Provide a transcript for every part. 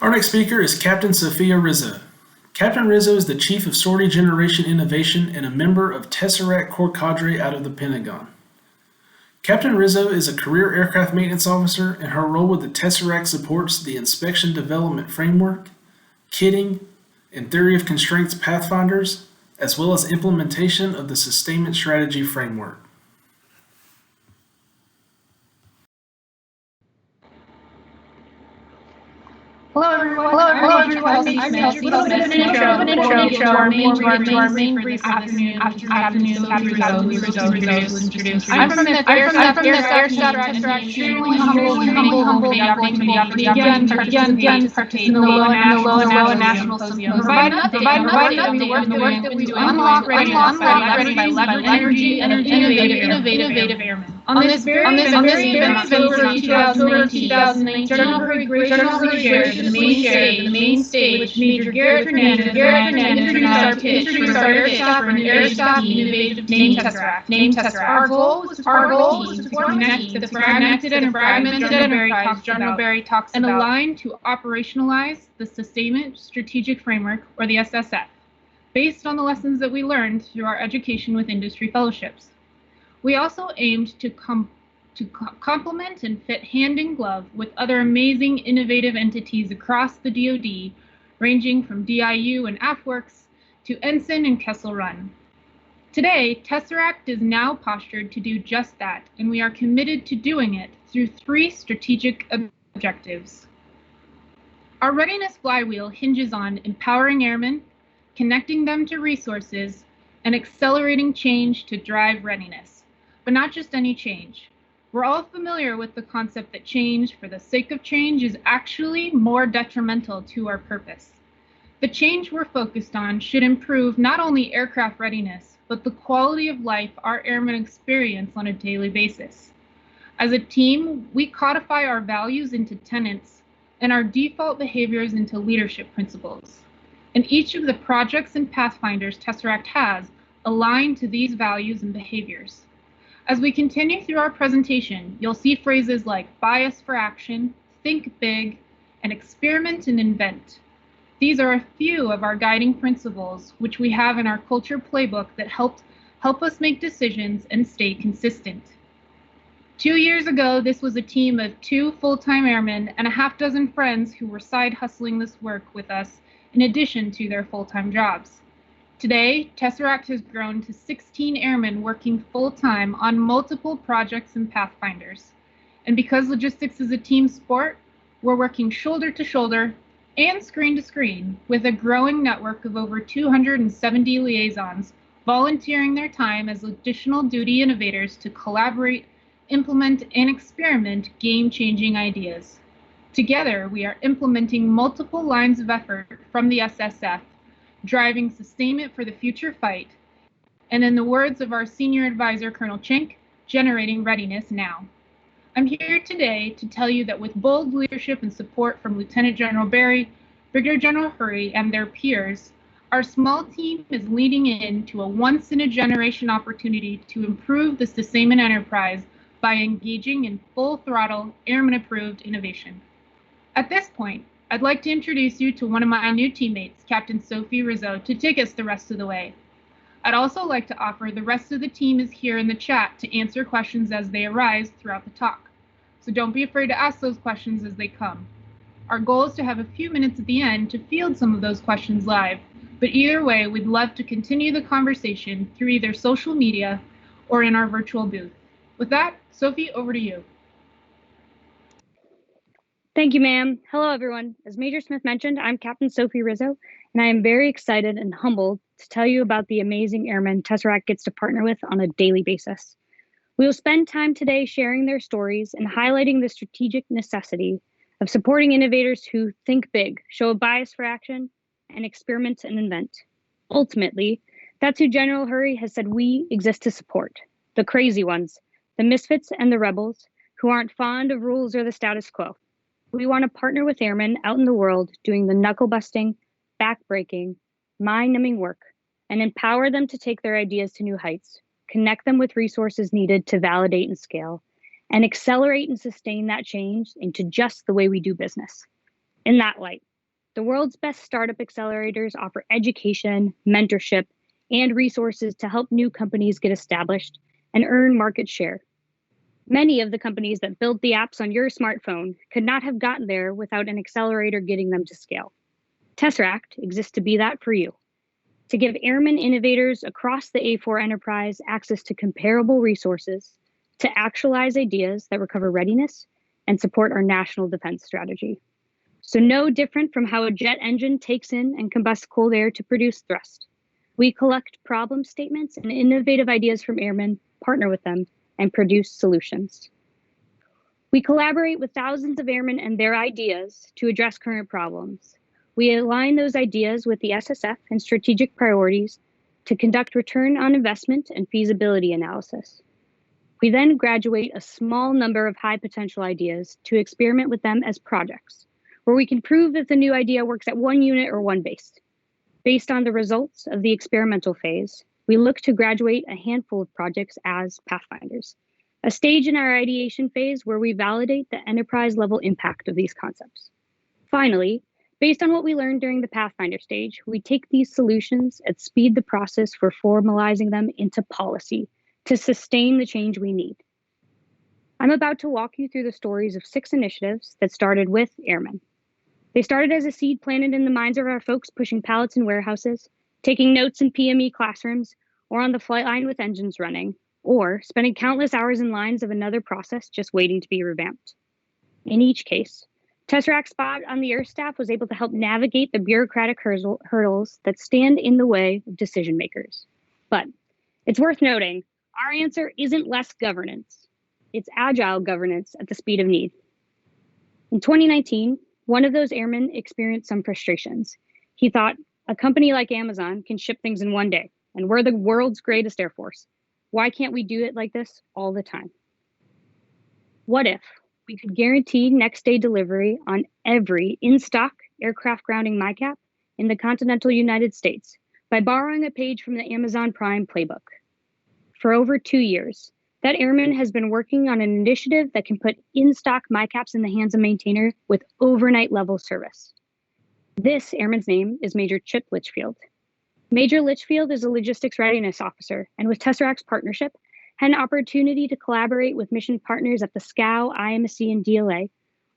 Our next speaker is Captain Sophia Rizzo. Captain Rizzo is the Chief of Sortie Generation Innovation and a member of Tesseract Core Cadre out of the Pentagon. Captain Rizzo is a career aircraft maintenance officer, and her role with the Tesseract supports the Inspection Development Framework, kitting, and Theory of Constraints Pathfinders, as well as implementation of the Sustainment Strategy Framework. Hello everyone. I'm Chelsea. A little bit of an intro to our main brief afternoon. I'm from the Tesseract extremely humble the opportunity again participate in the low and national symposium. Provide an update on the work that we do unlock readiness by leveraging energy and innovative airmen. On this very event, October 2019, General Hurry shared the main stage, which Major Garrett Hernandez introduced our airstaff innovative named Tesseract. Our goal was to connect the fragmented and fragmented General Barry talks about and align to operationalize the Sustainment Strategic Framework, or the SSF, based on the lessons that we learned through our education with industry fellowships. We also aimed to complement and fit hand in glove with other amazing innovative entities across the DoD, ranging from DIU and AFWorks to Ensign and Kessel Run. Today, Tesseract is now postured to do just that, and we are committed to doing it through 3 strategic objectives. Our readiness flywheel hinges on empowering airmen, connecting them to resources, and accelerating change to drive readiness. But not just any change. We're all familiar with the concept that change for the sake of change is actually more detrimental to our purpose. The change we're focused on should improve not only aircraft readiness, but the quality of life our airmen experience on a daily basis. As a team, we codify our values into tenets and our default behaviors into leadership principles. And each of the projects and pathfinders Tesseract has align to these values and behaviors. As we continue through our presentation, you'll see phrases like bias for action, think big, and experiment and invent. These are a few of our guiding principles, which we have in our culture playbook that help us make decisions and stay consistent. 2 years ago, this was a team of 2 full-time airmen and a half dozen friends who were side hustling this work with us in addition to their full-time jobs. Today, Tesseract has grown to 16 airmen working full-time on multiple projects and pathfinders. And because logistics is a team sport, we're working shoulder to shoulder and screen to screen with a growing network of over 270 liaisons volunteering their time as additional duty innovators to collaborate, implement, and experiment game-changing ideas. Together, we are implementing multiple lines of effort from the SSF, driving sustainment for the future fight, and in the words of our senior advisor, Colonel Chink, generating readiness now. I'm here today to tell you that with bold leadership and support from Lieutenant General Barry, Brigadier General Hurry, and their peers, our small team is leading into a once-in-a-generation opportunity to improve the sustainment enterprise by engaging in full-throttle, airman-approved innovation. At this point, I'd like to introduce you to one of my new teammates, Captain Sophie Rizzo, to take us the rest of the way. I'd also like to offer the rest of the team is here in the chat to answer questions as they arise throughout the talk. So don't be afraid to ask those questions as they come. Our goal is to have a few minutes at the end to field some of those questions live, but either way, we'd love to continue the conversation through either social media or in our virtual booth. With that, Sophie, over to you. Thank you, ma'am. Hello, everyone. As Major Smith mentioned, I'm Captain Sophie Rizzo, and I am very excited and humbled to tell you about the amazing airmen Tesseract gets to partner with on a daily basis. We will spend time today sharing their stories and highlighting the strategic necessity of supporting innovators who think big, show a bias for action, and experiment and invent. Ultimately, that's who General Hurry has said we exist to support. The crazy ones, the misfits and the rebels, who aren't fond of rules or the status quo. We want to partner with airmen out in the world doing the knuckle-busting, back-breaking, mind-numbing work, and empower them to take their ideas to new heights, connect them with resources needed to validate and scale, and accelerate and sustain that change into just the way we do business. In that light, The world's best startup accelerators offer education, mentorship, and resources to help new companies get established and earn market share. Many of the companies that built the apps on your smartphone could not have gotten there without an accelerator getting them to scale. Tesseract exists to be that for you, to give airmen innovators across the A4 enterprise access to comparable resources, to actualize ideas that recover readiness and support our national defense strategy. So no different from how a jet engine takes in and combusts cold air to produce thrust. We collect problem statements and innovative ideas from airmen, partner with them, and produce solutions. We collaborate with thousands of airmen and their ideas to address current problems. We align those ideas with the SSF and strategic priorities to conduct return on investment and feasibility analysis. We then graduate a small number of high potential ideas to experiment with them as projects, where we can prove if the new idea works at one unit or one base. Based on the results of the experimental phase, we look to graduate a handful of projects as pathfinders, a stage in our ideation phase where we validate the enterprise level impact of these concepts. Finally, based on what we learned during the pathfinder stage, we take these solutions and speed the process for formalizing them into policy to sustain the change we need. I'm about to walk you through the stories of 6 initiatives that started with airmen. They started as a seed planted in the minds of our folks pushing pallets in warehouses, taking notes in PME classrooms, or on the flight line with engines running, or spending countless hours in lines of another process just waiting to be revamped. In each case, Tesseract's spot on the Earth staff was able to help navigate the bureaucratic hurdles that stand in the way of decision makers. But it's worth noting, our answer isn't less governance. It's agile governance at the speed of need. In 2019, one of those airmen experienced some frustrations. He thought, a company like Amazon can ship things in one day, and we're the world's greatest Air Force. Why can't we do it like this all the time? What if we could guarantee next day delivery on every in-stock aircraft grounding MyCAP in the continental United States by borrowing a page from the Amazon Prime playbook? For over 2 years, that airman has been working on an initiative that can put in-stock MyCAPs in the hands of maintainer with overnight level service. This airman's name is Major Chip Litchfield. Major Litchfield is a logistics readiness officer, and with Tesseract's partnership, had an opportunity to collaborate with mission partners at the SCOW, IMSC, and DLA,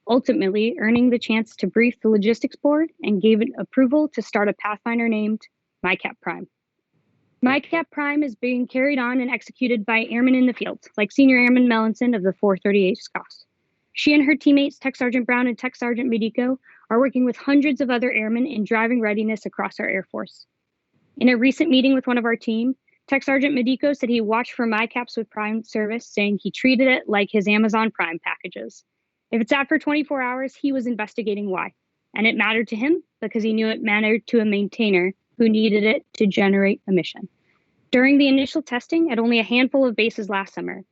ultimately earning the chance to brief the logistics board and gave it approval to start a pathfinder named MyCAP Prime. MyCAP Prime is being carried on and executed by airmen in the field, like Senior Airman Mellinson of the 438 SCOS. She and her teammates, Tech Sergeant Brown and Tech Sergeant Medico, are working with hundreds of other airmen in driving readiness across our Air Force. In a recent meeting with one of our team, Tech Sergeant Medico said he watched for MyCAPs with Prime service, saying he treated it like his Amazon Prime packages. If it sat for 24 hours, he was investigating why. And it mattered to him because he knew it mattered to a maintainer who needed it to generate a mission. During the initial testing at only a handful of bases last summer,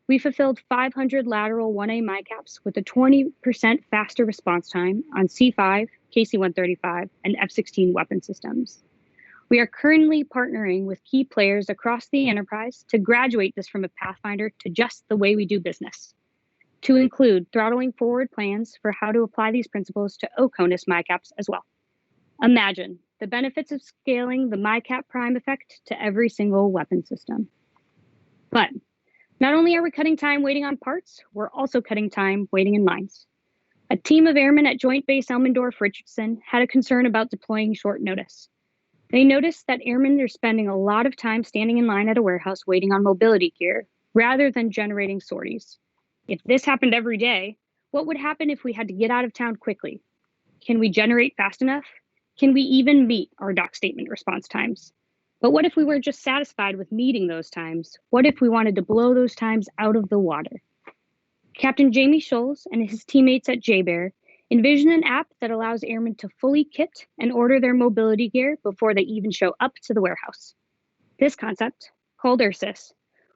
we fulfilled 500 lateral 1A MyCAPs with a 20% faster response time on C5, KC-135, and F-16 weapon systems. We are currently partnering with key players across the enterprise to graduate this from a Pathfinder to just the way we do business, to include throttling forward plans for how to apply these principles to OCONUS MyCAPs as well. Imagine the benefits of scaling the MyCAP Prime effect to every single weapon system. But not only are we cutting time waiting on parts, we're also cutting time waiting in lines. A team of airmen at Joint Base Elmendorf-Richardson had a concern about deploying short notice. They noticed that airmen are spending a lot of time standing in line at a warehouse waiting on mobility gear, rather than generating sorties. If this happened every day, what would happen if we had to get out of town quickly? Can we generate fast enough? Can we even meet our doc statement response times? But what if we weren't just satisfied with meeting those times? What if we wanted to blow those times out of the water? Captain Jamie Scholes and his teammates at JBEAR envision an app that allows airmen to fully kit and order their mobility gear before they even show up to the warehouse. This concept, called Ursus,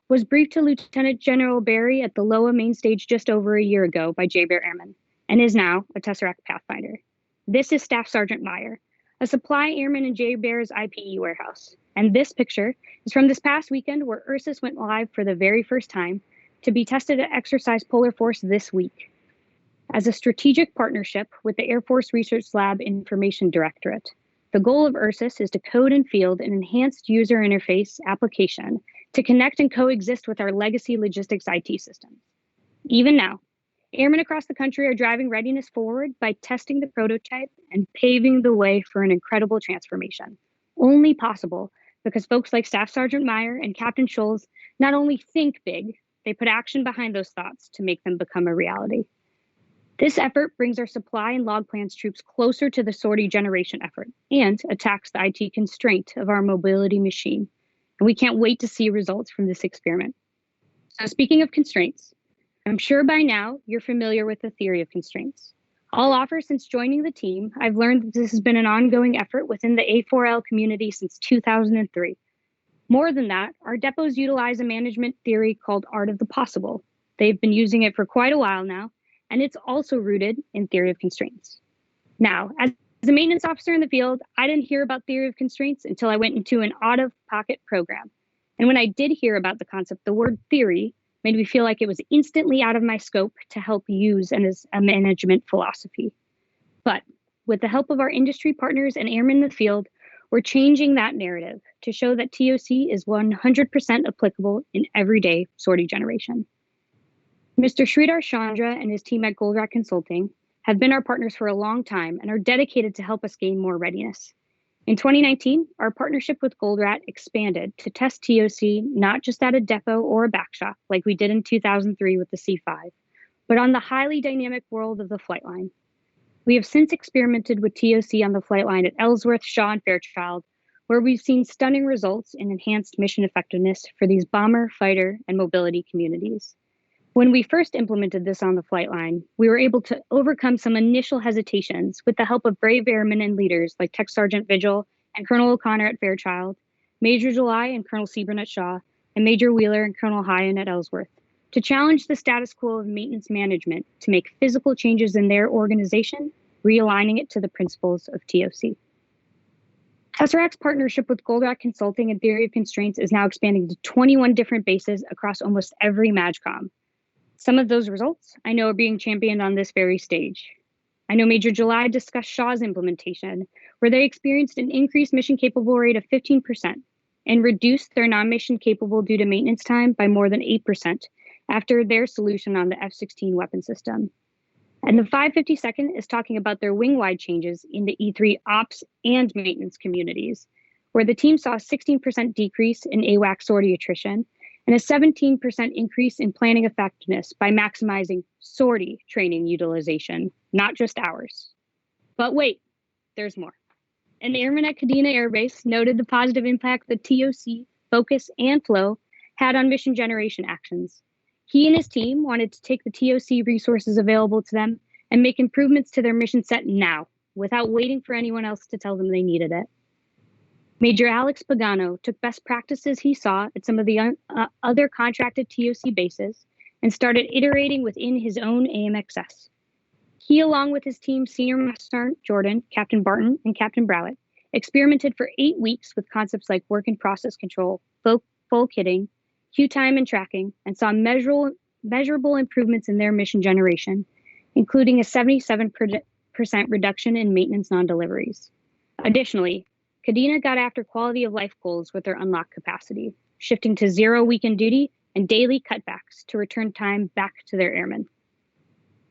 was briefed to Lieutenant General Barry at the LOA main stage just over a year ago by JBEAR Airmen, and is now a Tesseract Pathfinder. This is Staff Sergeant Meyer, a supply airman in JBEAR's IPE warehouse. And this picture is from this past weekend where Ursus went live for the very first time to be tested at Exercise Polar Force this week. as a strategic partnership with the Air Force Research Lab Information Directorate. The goal of Ursus is to code and field an enhanced user interface application to connect and coexist with our legacy logistics IT systems. Even now, airmen across the country are driving readiness forward by testing the prototype and paving the way for an incredible transformation. Only possible because folks like Staff Sergeant Meyer and Captain Scholes not only think big, they put action behind those thoughts to make them become a reality. This effort brings our supply and log plans troops closer to the sortie generation effort and attacks the IT constraint of our mobility machine. And we can't wait to see results from this experiment. So speaking of constraints, I'm sure by now you're familiar with the theory of constraints. I'll offer since joining the team, I've learned that this has been an ongoing effort within the A4L community since 2003. More than that, our depots utilize a management theory called Art of the Possible. They've been using it for quite a while now, and it's also rooted in theory of constraints. Now, as a maintenance officer in the field, I didn't hear about theory of constraints until I went into an out-of-pocket program. And when I did hear about the concept, the word theory made me feel like it was instantly out of my scope to help use as a management philosophy. But with the help of our industry partners and airmen in the field, we're changing that narrative to show that TOC is 100% applicable in everyday sortie generation. Mr. Sridhar Chandra and his team at Goldratt Consulting have been our partners for a long time and are dedicated to help us gain more readiness. In 2019, our partnership with Goldratt expanded to test TOC not just at a depot or a back shop like we did in 2003 with the C5, but on the highly dynamic world of the flight line. We have since experimented with TOC on the flight line at Ellsworth, Shaw, and Fairchild, where we've seen stunning results in enhanced mission effectiveness for these bomber, fighter, and mobility communities. When we first implemented this on the flight line, we were able to overcome some initial hesitations with the help of brave airmen and leaders like Tech Sergeant Vigil and Colonel O'Connor at Fairchild, Major July and Colonel Seaburn at Shaw, and Major Wheeler and Colonel Hyan at Ellsworth, to challenge the status quo of maintenance management to make physical changes in their organization, realigning it to the principles of TOC. Tesseract's partnership with Goldratt Consulting and Theory of Constraints is now expanding to 21 different bases across almost every MAGCOM. Some of those results I know are being championed on this very stage. I know Major July discussed Shaw's implementation, where they experienced an increased mission capable rate of 15% and reduced their non-mission capable due to maintenance time by more than 8% after their solution on the F-16 weapon system. And the 552nd is talking about their wing-wide changes in the E3 ops and maintenance communities, where the team saw a 16% decrease in AWAC sortie attrition and a 17% increase in planning effectiveness by maximizing sortie training utilization, not just hours. But wait, there's more. An airman at Kadena Air Base noted the positive impact that TOC, focus, and flow had on mission generation actions. He and his team wanted to take the TOC resources available to them and make improvements to their mission set now, without waiting for anyone else to tell them they needed it. Major Alex Pagano took best practices he saw at some of the other contracted TOC bases and started iterating within his own AMXS. He, along with his team's Senior Master Sergeant Jordan, Captain Barton, and Captain Browett, experimented for 8 weeks with concepts like work and process control, full kitting, queue time and tracking, and saw measurable improvements in their mission generation, including a 77% reduction in maintenance non-deliveries. Additionally, Kadena got after quality of life goals with their unlocked capacity, shifting to 0 weekend duty and daily cutbacks to return time back to their airmen.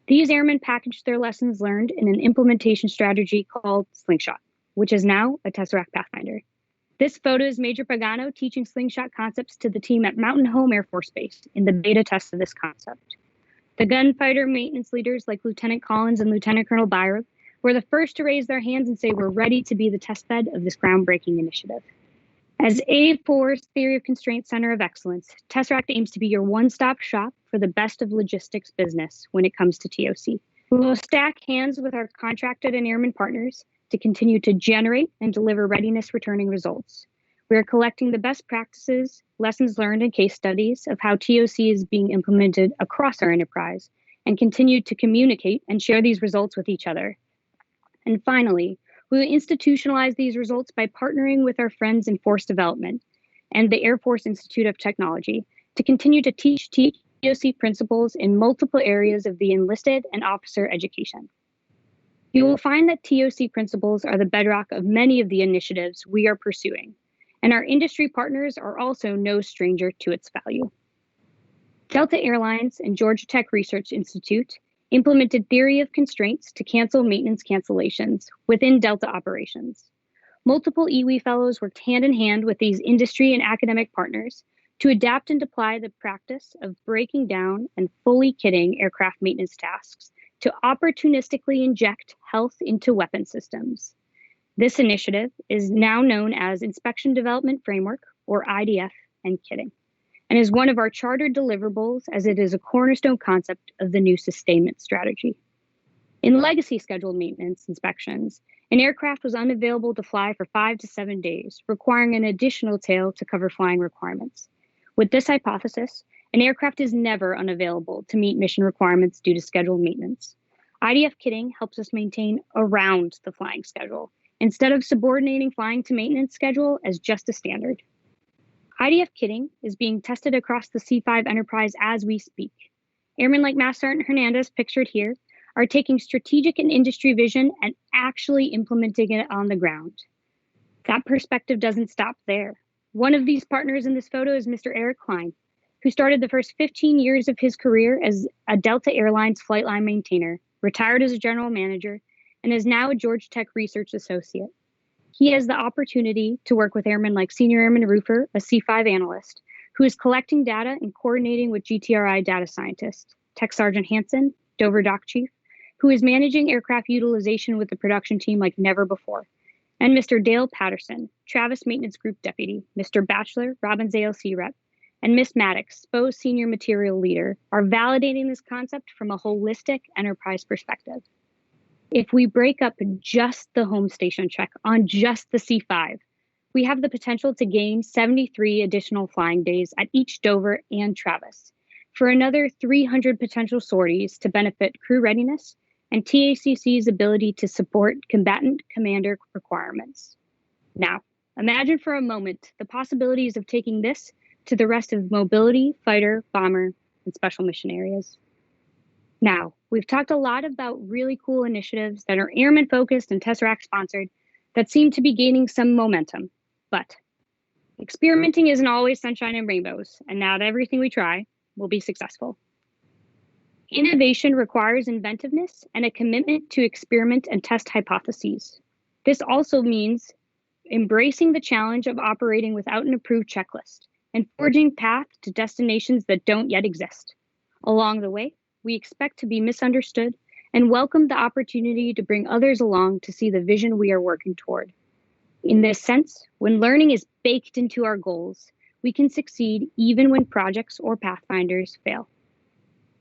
These airmen packaged their lessons learned in an implementation strategy called Slingshot, which is now a Tesseract Pathfinder. This photo is Major Pagano teaching Slingshot concepts to the team at Mountain Home Air Force Base in the beta test of this concept. The gunfighter maintenance leaders like Lieutenant Collins and Lieutenant Colonel Byron were the first to raise their hands and say we're ready to be the testbed of this groundbreaking initiative. As A4's Theory of Constraint Center of Excellence, Tesseract aims to be your one-stop shop for the best of logistics business when it comes to TOC. We will stack hands with our contracted and airman partners to continue to generate and deliver readiness returning results. We are collecting the best practices, lessons learned, and case studies of how TOC is being implemented across our enterprise and continue to communicate and share these results with each other. And finally, we will institutionalize these results by partnering with our friends in Force Development and the Air Force Institute of Technology to continue to teach TOC principles in multiple areas of the enlisted and officer education. You will find that TOC principles are the bedrock of many of the initiatives we are pursuing, and our industry partners are also no stranger to its value. Delta Airlines and Georgia Tech Research Institute implemented theory of constraints to cancel maintenance cancellations within Delta operations. Multiple EWE fellows worked hand in hand with these industry and academic partners to adapt and apply the practice of breaking down and fully kitting aircraft maintenance tasks to opportunistically inject health into weapon systems. This initiative is now known as Inspection Development Framework, or IDF, and kitting, and is one of our chartered deliverables as it is a cornerstone concept of the new sustainment strategy. In legacy scheduled maintenance inspections, an aircraft was unavailable to fly for 5 to 7 days, requiring an additional tail to cover flying requirements. With this hypothesis, an aircraft is never unavailable to meet mission requirements due to scheduled maintenance. IDF kitting helps us maintain around the flying schedule, instead of subordinating flying to maintenance schedule as just a standard. IDF kitting is being tested across the C5 enterprise as we speak. Airmen like Master Sergeant Hernandez, pictured here, are taking strategic and industry vision and actually implementing it on the ground. That perspective doesn't stop there. One of these partners in this photo is Mr. Eric Klein, who started the first 15 years of his career as a Delta Airlines flight line maintainer, retired as a general manager, and is now a Georgia Tech research associate. He has the opportunity to work with airmen like Senior Airman Roofer, a C5 analyst, who is collecting data and coordinating with GTRI data scientist, Tech Sergeant Hansen, Dover Dock Chief, who is managing aircraft utilization with the production team like never before, and Mr. Dale Patterson, Travis Maintenance Group Deputy, Mr. Batchelor, Robbins ALC Rep, and Miss Maddox, SPO's Senior Material Leader, are validating this concept from a holistic enterprise perspective. If we break up just the home station check on just the C5, we have the potential to gain 73 additional flying days at each Dover and Travis, for another 300 potential sorties to benefit crew readiness and TACC's ability to support combatant commander requirements. Now, imagine for a moment the possibilities of taking this to the rest of mobility, fighter, bomber, and special mission areas. Now, we've talked a lot about really cool initiatives that are airman focused and Tesseract sponsored that seem to be gaining some momentum, but experimenting isn't always sunshine and rainbows, and not everything we try will be successful. Innovation requires inventiveness and a commitment to experiment and test hypotheses. This also means embracing the challenge of operating without an approved checklist and forging paths to destinations that don't yet exist. Along the way, we expect to be misunderstood and welcome the opportunity to bring others along to see the vision we are working toward. In this sense, when learning is baked into our goals, we can succeed even when projects or pathfinders fail.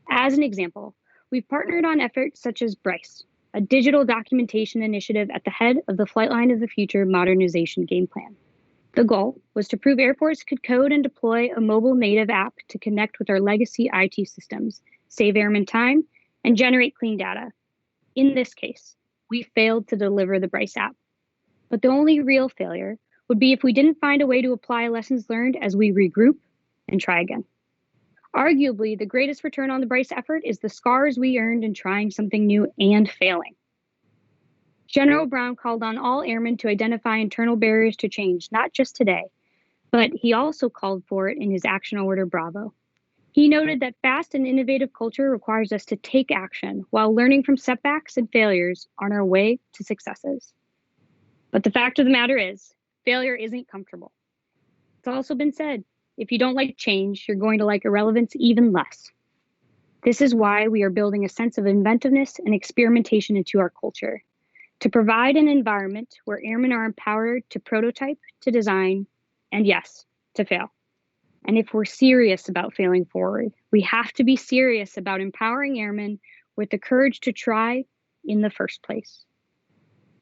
As an example, we've partnered on efforts such as BRICE, a digital documentation initiative at the head of the Flight Line of the Future modernization game plan. The goal was to prove Air Force could code and deploy a mobile native app to connect with our legacy IT systems, save airmen time, and generate clean data. In this case, we failed to deliver the BRICE app. But the only real failure would be if we didn't find a way to apply lessons learned as we regroup and try again. Arguably, the greatest return on the BRICE effort is the scars we earned in trying something new and failing. General Brown called on all airmen to identify internal barriers to change, not just today, but he also called for it in his Action Order Bravo. He noted that fast and innovative culture requires us to take action while learning from setbacks and failures on our way to successes. But the fact of the matter is, failure isn't comfortable. It's also been said, if you don't like change, you're going to like irrelevance even less. This is why we are building a sense of inventiveness and experimentation into our culture, to provide an environment where airmen are empowered to prototype, to design, and yes, to fail. And if we're serious about failing forward, we have to be serious about empowering airmen with the courage to try in the first place.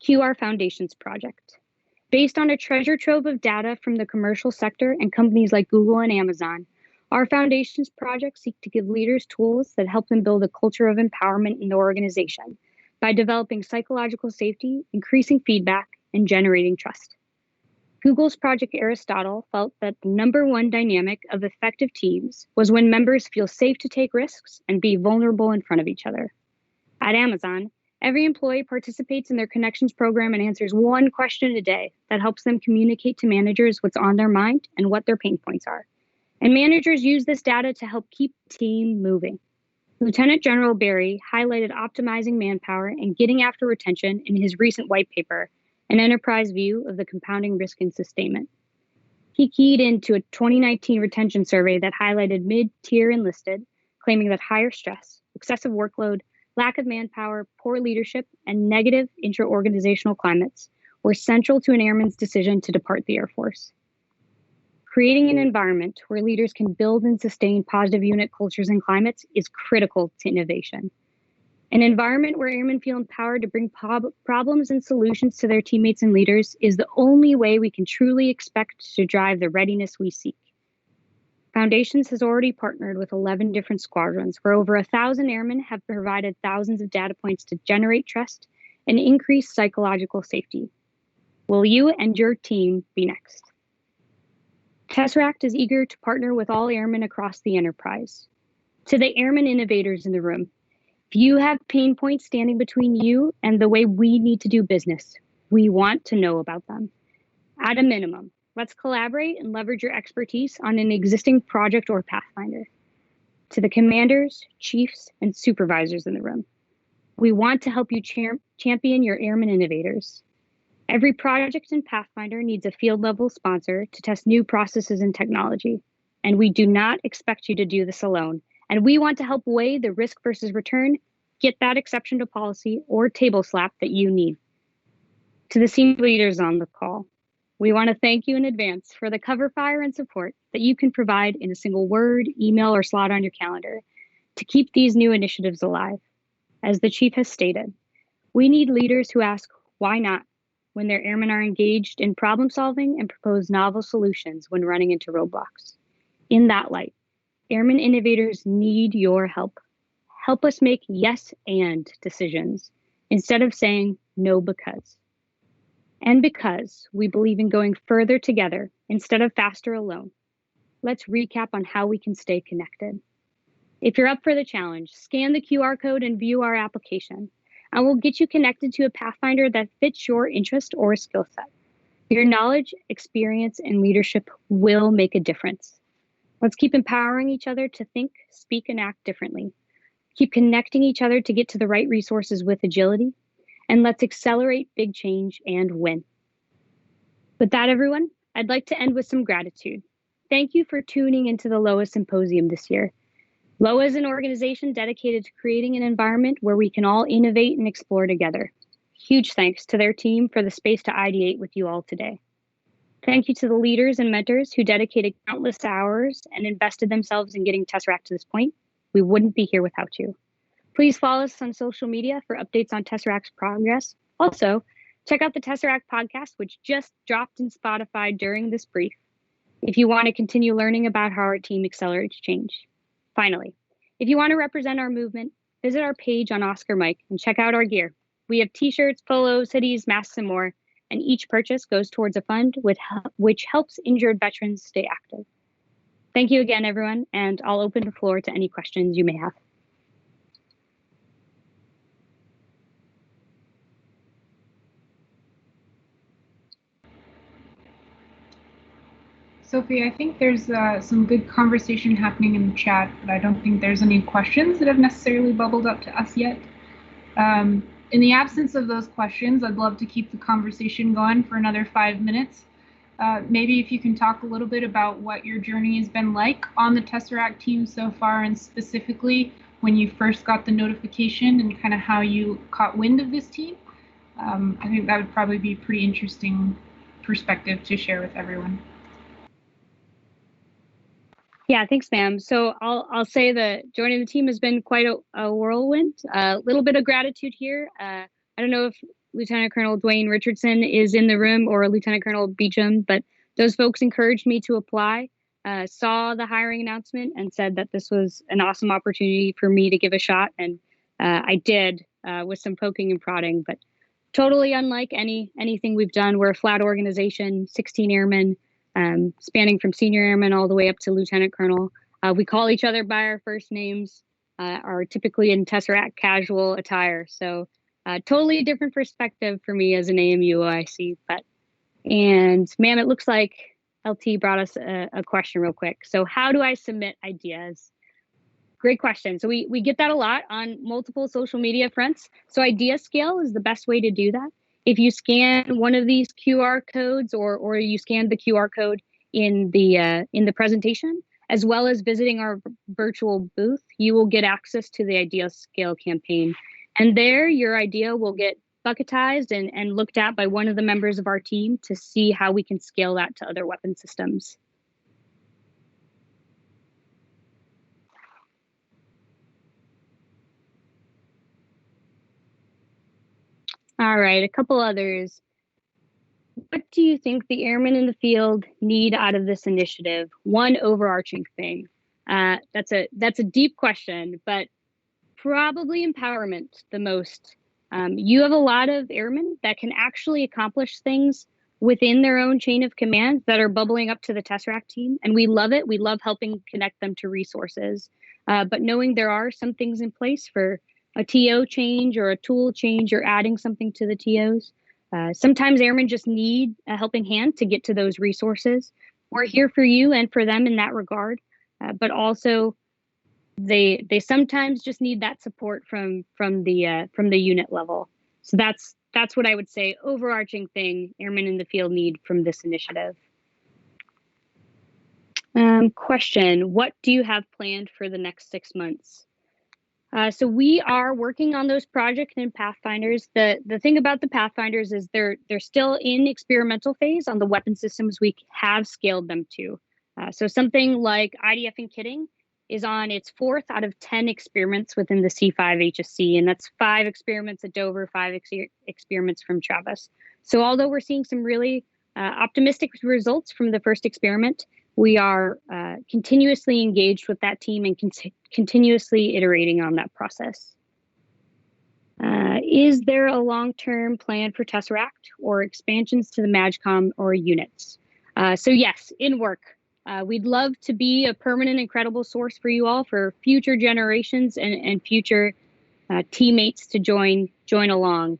Cue our Foundations project. Based on a treasure trove of data from the commercial sector and companies like Google and Amazon, our Foundations project seeks to give leaders tools that help them build a culture of empowerment in the organization by developing psychological safety, increasing feedback, and generating trust. Google's Project Aristotle felt that the number one dynamic of effective teams was when members feel safe to take risks and be vulnerable in front of each other. At Amazon, every employee participates in their connections program and answers one question a day that helps them communicate to managers what's on their mind and what their pain points are. And managers use this data to help keep the team moving. Lieutenant General Barry highlighted optimizing manpower and getting after retention in his recent white paper, An Enterprise View of the Compounding Risk and Sustainment. He keyed into a 2019 retention survey that highlighted mid-tier enlisted, claiming that higher stress, excessive workload, lack of manpower, poor leadership, and negative intra-organizational climates were central to an airman's decision to depart the Air Force. Creating an environment where leaders can build and sustain positive unit cultures and climates is critical to innovation. An environment where airmen feel empowered to bring problems and solutions to their teammates and leaders is the only way we can truly expect to drive the readiness we seek. Foundations has already partnered with 11 different squadrons, where over 1,000 airmen have provided thousands of data points to generate trust and increase psychological safety. Will you and your team be next? Tesseract is eager to partner with all airmen across the enterprise. To the airmen innovators in the room, if you have pain points standing between you and the way we need to do business, we want to know about them. At a minimum, let's collaborate and leverage your expertise on an existing project or pathfinder. To the commanders, chiefs, and supervisors in the room, we want to help you champion your airmen innovators. Every project in Pathfinder needs a field-level sponsor to test new processes and technology, and we do not expect you to do this alone. And we want to help weigh the risk versus return, get that exception to policy or table slap that you need. To the senior leaders on the call, we want to thank you in advance for the cover fire and support that you can provide in a single word, email, or slot on your calendar to keep these new initiatives alive. As the chief has stated, we need leaders who ask, why not, when their airmen are engaged in problem solving and propose novel solutions when running into roadblocks. In that light, airmen innovators need your help. Help us make yes and decisions instead of saying no because. And because we believe in going further together instead of faster alone, let's recap on how we can stay connected. If you're up for the challenge, scan the QR code and view our application, and we'll get you connected to a Pathfinder that fits your interest or skill set. Your knowledge, experience, and leadership will make a difference. Let's keep empowering each other to think, speak, and act differently. Keep connecting each other to get to the right resources with agility, and let's accelerate big change and win. With that, everyone, I'd like to end with some gratitude. Thank you for tuning into the LOA Symposium this year. LOA is an organization dedicated to creating an environment where we can all innovate and explore together. Huge thanks to their team for the space to ideate with you all today. Thank you to the leaders and mentors who dedicated countless hours and invested themselves in getting Tesseract to this point. We wouldn't be here without you. Please follow us on social media for updates on Tesseract's progress. Also, check out the Tesseract podcast, which just dropped in Spotify during this brief, if you want to continue learning about how our team accelerates change. Finally, if you want to represent our movement, visit our page on Oscar Mike and check out our gear. We have t-shirts, polos, hoodies, masks, and more, and each purchase goes towards a fund which helps injured veterans stay active. Thank you again, everyone, and I'll open the floor to any questions you may have. Sophie, I think there's some good conversation happening in the chat, but I don't think there's any questions that have necessarily bubbled up to us yet. In the absence of those questions, I'd love to keep the conversation going for another 5 minutes. Maybe if you can talk a little bit about what your journey has been like on the Tesseract team so far, and specifically when you first got the notification and kind of how you caught wind of this team. I think that would probably be a pretty interesting perspective to share with everyone. Yeah, thanks, ma'am. So I'll say that joining the team has been quite a whirlwind. A little bit of gratitude here. I don't know if Lieutenant Colonel Dwayne Richardson is in the room or Lieutenant Colonel Beecham, but those folks encouraged me to apply, saw the hiring announcement and said that this was an awesome opportunity for me to give a shot. And I did with some poking and prodding, but totally unlike anything we've done. We're a flat organization, 16 airmen, spanning from senior airman all the way up to lieutenant colonel. We call each other by our first names, are typically in Tesseract casual attire. So totally different perspective for me as an AMU OIC. And ma'am, it looks like LT brought us a question real quick. So how do I submit ideas? Great question. So we get that a lot on multiple social media fronts. So idea scale is the best way to do that. If you scan one of these QR codes or you scan the QR code in the presentation, as well as visiting our virtual booth, you will get access to the idea scale campaign. And there your idea will get bucketized and looked at by one of the members of our team to see how we can scale that to other weapon systems. All right, a couple others. What do you think the airmen in the field need out of this initiative? One overarching thing. That's a deep question, but probably empowerment the most. You have a lot of airmen that can actually accomplish things within their own chain of command that are bubbling up to the Tesseract team, and we love it. We love helping connect them to resources, but knowing there are some things in place for a TO change or a tool change or adding something to the TOs. Sometimes airmen just need a helping hand to get to those resources. We're here for you and for them in that regard, but also they sometimes just need that support from the unit level. So that's what I would say, overarching thing airmen in the field need from this initiative. Question, what do you have planned for the next 6 months? So we are working on those projects in Pathfinders. The thing about the Pathfinders is they're still in experimental phase on the weapon systems we have scaled them to. So something like IDF and kitting is on its 4th out of 10 experiments within the C5 HSC, and that's 5 experiments at Dover, 5 experiments from Travis. So although we're seeing some really optimistic results from the first experiment, we are continuously engaged with that team and continuously iterating on that process. Is there a long-term plan for Tesseract or expansions to the MAGCOM or units? So yes, in work. We'd love to be a permanent and credible source for you all for future generations and future teammates to join along.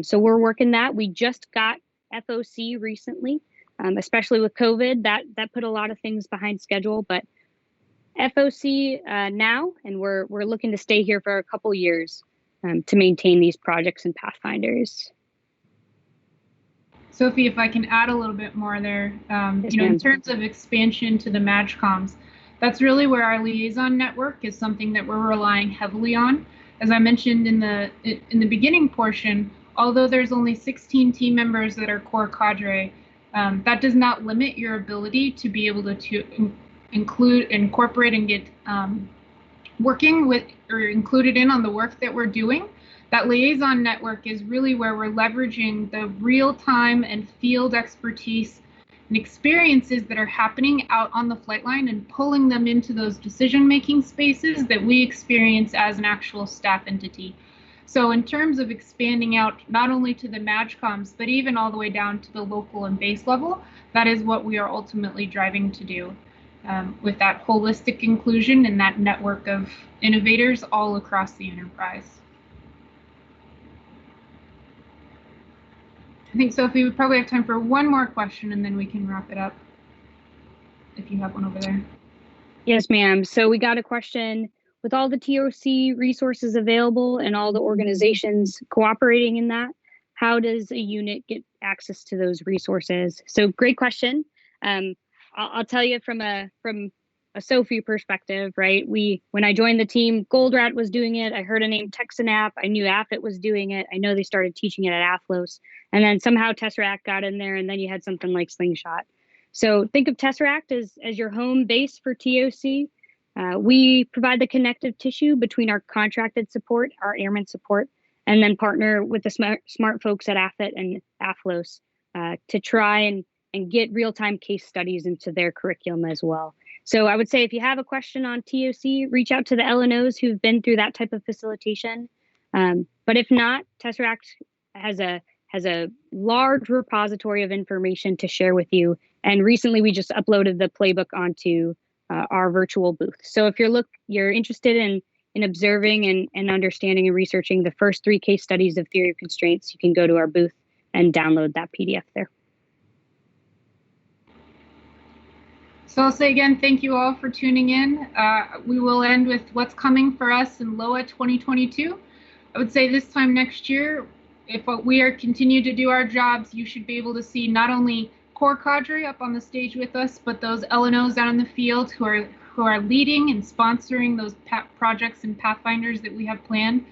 So we're working that. We just got FOC recently. Especially with COVID, that put a lot of things behind schedule, but FOC now, and we're looking to stay here for a couple years to maintain these projects and Pathfinders. Sophie, if I can add a little bit more there, yes, in terms of expansion to the MAGCOMs, that's really where our liaison network is something that we're relying heavily on. As I mentioned in the beginning portion, although there's only 16 team members that are core cadre, that does not limit your ability to be able to incorporate and get working with or included in on the work that we're doing. That liaison network is really where we're leveraging the real-time and field expertise and experiences that are happening out on the flight line and pulling them into those decision-making spaces that we experience as an actual staff entity. So in terms of expanding out not only to the MAGCOMs, but even all the way down to the local and base level, that is what we are ultimately driving to do with that holistic inclusion and that network of innovators all across the enterprise. I think, Sophie, we probably have time for one more question and then we can wrap it up if you have one over there. Yes, ma'am. So we got a question. With all the TOC resources available and all the organizations cooperating in that, how does a unit get access to those resources? So great question. I'll tell you from a Sophie perspective, right? When I joined the team, Goldrat was doing it. I heard a name Tesseract. I knew AFIT was doing it. I know they started teaching it at AFLOS. And then somehow Tesseract got in there, and then you had something like Slingshot. So think of Tesseract as your home base for TOC. We provide the connective tissue between our contracted support, our airman support, and then partner with the smart folks at AFIT and AFLOS to try and get real-time case studies into their curriculum as well. So I would say if you have a question on TOC, reach out to the LNOs who've been through that type of facilitation. But if not, Tesseract has a has a large repository of information to share with you. And recently we just uploaded the playbook onto our virtual booth. So if you're interested in observing and understanding and researching the first 3 case studies of theory of constraints, you can go to our booth and download that PDF there. So I'll say again, thank you all for tuning in. We will end with what's coming for us in LOA 2022. I would say this time next year, if we are continue to do our jobs, you should be able to see not only core cadre up on the stage with us, but those LNOs out in the field who are leading and sponsoring those projects and pathfinders that we have planned.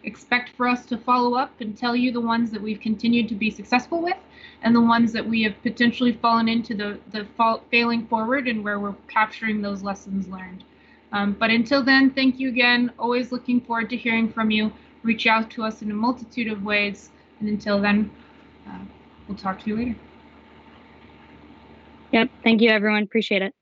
Expect for us to follow up and tell you the ones that we've continued to be successful with and the ones that we have potentially fallen into the failing forward and where we're capturing those lessons learned. But until then, thank you again. Always looking forward to hearing from you. Reach out to us in a multitude of ways. And until then, we'll talk to you later. Yep. Thank you, everyone. Appreciate it.